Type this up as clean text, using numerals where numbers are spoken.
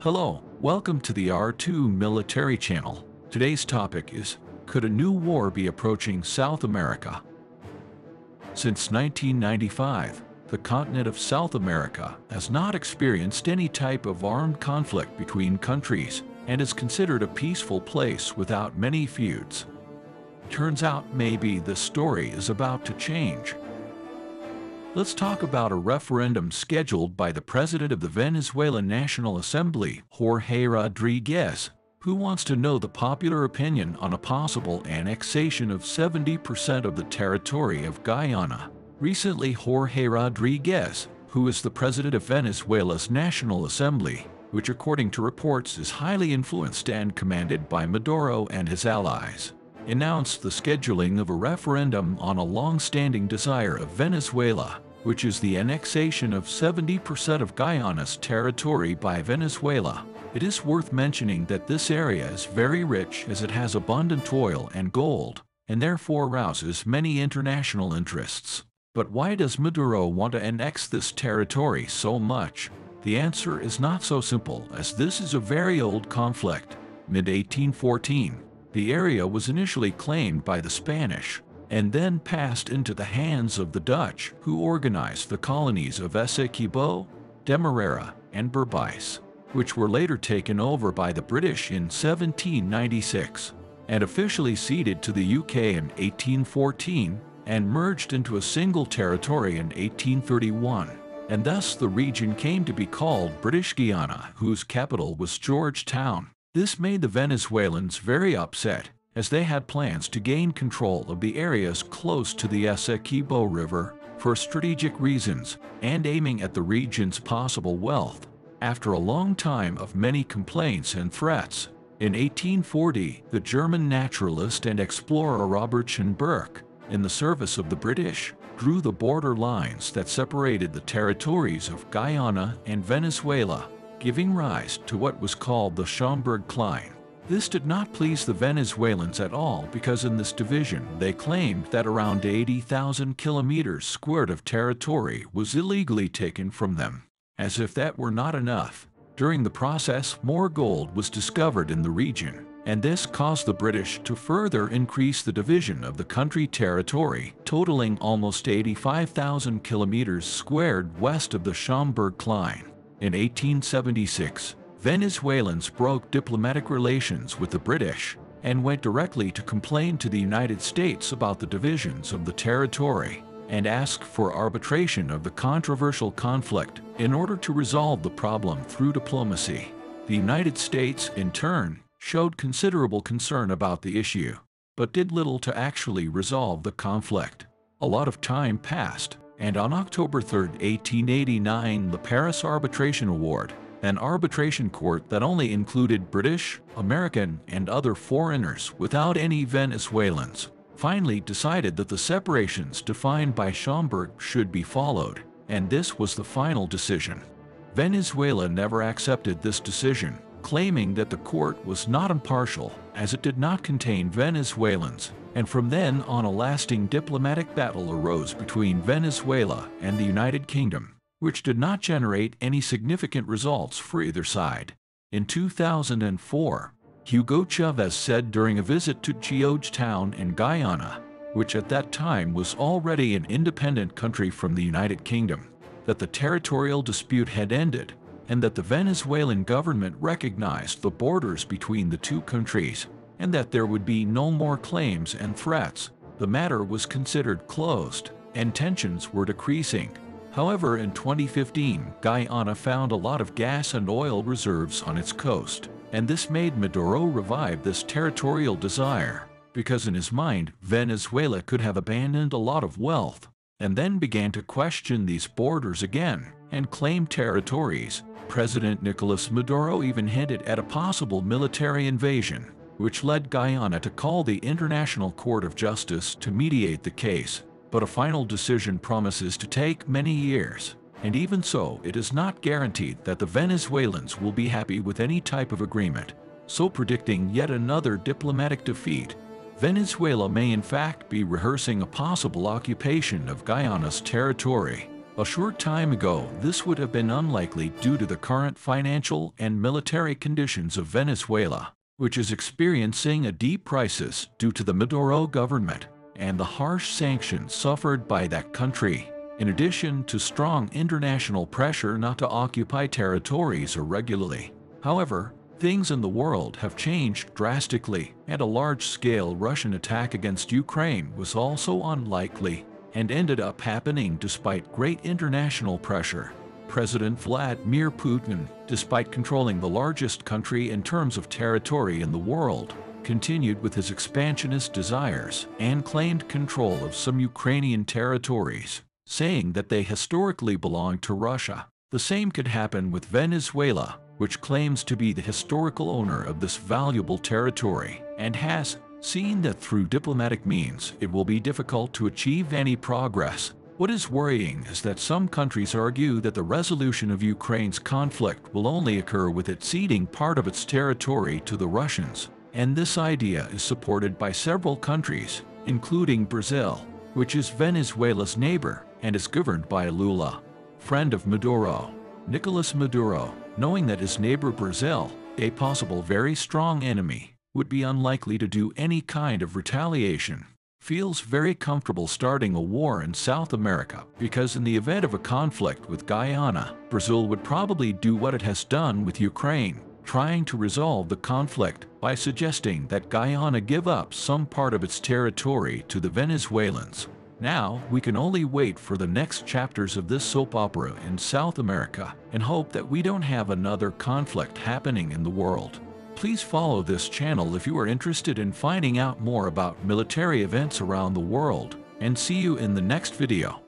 Hello, welcome to the R2 Military Channel. Today's topic is, could a new war be approaching South America? Since 1995, the continent of South America has not experienced any type of armed conflict between countries and is considered a peaceful place without many feuds. Turns out maybe the story is about to change. Let's talk about a referendum scheduled by the president of the Venezuelan National Assembly, Jorge Rodriguez, who wants to know the popular opinion on a possible annexation of 70% of the territory of Guyana. Recently, Jorge Rodriguez, who is the president of Venezuela's National Assembly, which according to reports is highly influenced and commanded by Maduro and his allies, announced the scheduling of a referendum on a long-standing desire of Venezuela, which is the annexation of 70% of Guyana's territory by Venezuela. It is worth mentioning that this area is very rich as it has abundant oil and gold, and therefore rouses many international interests. But why does Maduro want to annex this territory so much? The answer is not so simple, as this is a very old conflict. Mid-1814, the area was initially claimed by the Spanish, and then passed into the hands of the Dutch, who organized the colonies of Essequibo, Demerara, and Berbice, which were later taken over by the British in 1796, and officially ceded to the UK in 1814, and merged into a single territory in 1831, and thus the region came to be called British Guiana, whose capital was Georgetown. This made the Venezuelans very upset, as they had plans to gain control of the areas close to the Essequibo River for strategic reasons and aiming at the region's possible wealth. After a long time of many complaints and threats, in 1840, the German naturalist and explorer Robert Schönberg, in the service of the British, drew the border lines that separated the territories of Guyana and Venezuela, giving rise to what was called the Schönberg Line. This did not please the Venezuelans at all, because in this division they claimed that around 80,000 kilometers squared of territory was illegally taken from them. As if that were not enough, during the process more gold was discovered in the region, and this caused the British to further increase the division of the country territory, totaling almost 85,000 kilometers squared west of the Schönberg Line. In 1876, Venezuelans broke diplomatic relations with the British and went directly to complain to the United States about the divisions of the territory and asked for arbitration of the controversial conflict in order to resolve the problem through diplomacy. The United States, in turn, showed considerable concern about the issue, but did little to actually resolve the conflict. A lot of time passed, and on October 3, 1889, the Paris Arbitration Award, an arbitration court that only included British, American, and other foreigners without any Venezuelans, finally decided that the separations defined by Schönberg should be followed, and this was the final decision. Venezuela never accepted this decision, claiming that the court was not impartial as it did not contain Venezuelans, and from then on a lasting diplomatic battle arose between Venezuela and the United Kingdom, which did not generate any significant results for either side. In 2004, Hugo Chavez said during a visit to Georgetown in Guyana, which at that time was already an independent country from the United Kingdom, that the territorial dispute had ended and that the Venezuelan government recognized the borders between the two countries and that there would be no more claims and threats. The matter was considered closed and tensions were decreasing. However, in 2015, Guyana found a lot of gas and oil reserves on its coast, and this made Maduro revive this territorial desire, because in his mind, Venezuela could have abandoned a lot of wealth, and then began to question these borders again and claim territories. President Nicolás Maduro even hinted at a possible military invasion, which led Guyana to call the International Court of Justice to mediate the case. But a final decision promises to take many years, and even so, it is not guaranteed that the Venezuelans will be happy with any type of agreement. So, predicting yet another diplomatic defeat, Venezuela may in fact be rehearsing a possible occupation of Guyana's territory. A short time ago, this would have been unlikely due to the current financial and military conditions of Venezuela, which is experiencing a deep crisis due to the Maduro government and the harsh sanctions suffered by that country, in addition to strong international pressure not to occupy territories irregularly. However, things in the world have changed drastically, and a large-scale Russian attack against Ukraine was also unlikely and ended up happening despite great international pressure. President Vladimir Putin, despite controlling the largest country in terms of territory in the world, continued with his expansionist desires and claimed control of some Ukrainian territories, saying that they historically belonged to Russia. The same could happen with Venezuela, which claims to be the historical owner of this valuable territory and has seen that through diplomatic means it will be difficult to achieve any progress. What is worrying is that some countries argue that the resolution of Ukraine's conflict will only occur with it ceding part of its territory to the Russians, and this idea is supported by several countries, including Brazil, which is Venezuela's neighbor and is governed by a Lula, friend of Maduro. Nicolás Maduro, knowing that his neighbor Brazil, a possible very strong enemy, would be unlikely to do any kind of retaliation, feels very comfortable starting a war in South America because in the event of a conflict with Guyana, Brazil would probably do what it has done with Ukraine, trying to resolve the conflict by suggesting that Guyana give up some part of its territory to the Venezuelans. Now, we can only wait for the next chapters of this soap opera in South America and hope that we don't have another conflict happening in the world. Please follow this channel if you are interested in finding out more about military events around the world, and see you in the next video.